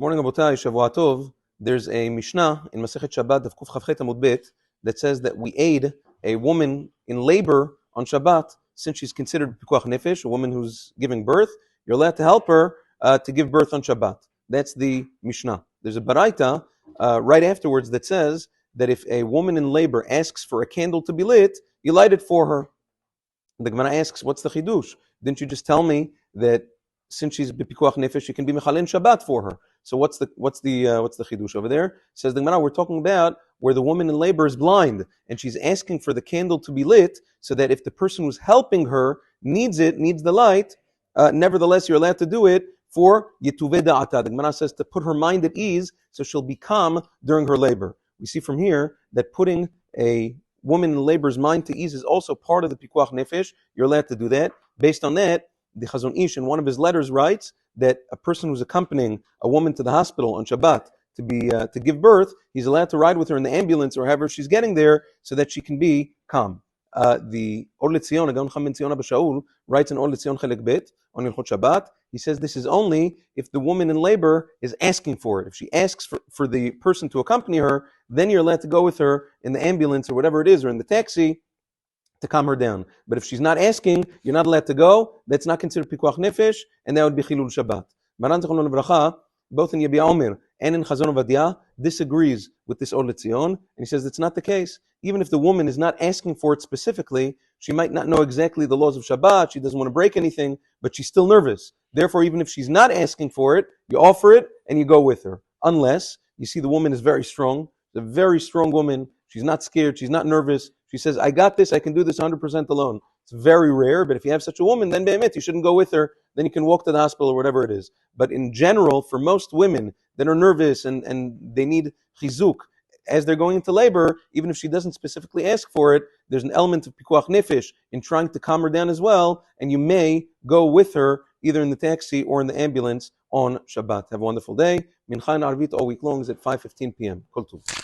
Morning, Abotai, Shavua Tov. There's a Mishnah in Masechet Shabbat, Daf Kuf Chavchet Amud Bet, that says that we aid a woman in labor on Shabbat since she's considered Pikuach Nefesh, a woman who's giving birth. You're allowed to help her to give birth on Shabbat. That's the Mishnah. There's a Baraita right afterwards that says that if a woman in labor asks for a candle to be lit, you light it for her. The Gemara asks, what's the chidush? Didn't you just tell me that since she's b'pikuach nefesh, she can be mechalin Shabbat for her? So what's the chidush over there? Says the Gemara, we're talking about where the woman in labor is blind and she's asking for the candle to be lit, so that if the person who's helping her needs the light, nevertheless you're allowed to do it for yetuveh da'ata. The Gemara says to put her mind at ease, so she'll be calm during her labor. We see from here that putting a woman in labor's mind to ease is also part of the pikuach nefesh. You're allowed to do that. Based on that, the Chazon Ish in one of his letters writes that a person who's accompanying a woman to the hospital on Shabbat to give birth, he's allowed to ride with her in the ambulance or however she's getting there, so that she can be calm. The Or L'Tzion, Agaon Cham Ben Tzion Abba Shaul, writes in Or L'Tzion Chelek Bet on Ilchot Shabbat. He says this is only if the woman in labor is asking for it. If she asks for the person to accompany her, then you're allowed to go with her in the ambulance or whatever it is, or in the taxi, to calm her down. But if she's not asking, you're not allowed to go. That's not considered pikuach nefesh, and that would be chilul Shabbat. Maran Zechron Livracha, both in Yebiya Omer and in Chazon Ovadia, disagrees with this Or L'Tzion, and he says it's not the case. Even if the woman is not asking for it specifically, she might not know exactly the laws of Shabbat, she doesn't want to break anything, but she's still nervous. Therefore, even if she's not asking for it, you offer it and you go with her. Unless you see the woman is very strong, a very strong woman, she's not scared, she's not nervous, she says, I got this, I can do this 100% alone. It's very rare, but if you have such a woman, then be'emet, you shouldn't go with her, then you can walk to the hospital or whatever it is. But in general, for most women that are nervous and they need chizuk, as they're going into labor, even if she doesn't specifically ask for it, there's an element of pikuach nefesh in trying to calm her down as well, and you may go with her either in the taxi or in the ambulance on Shabbat. Have a wonderful day. Mincha and Arvit all week long is at 5:15 p.m. Kol Tov.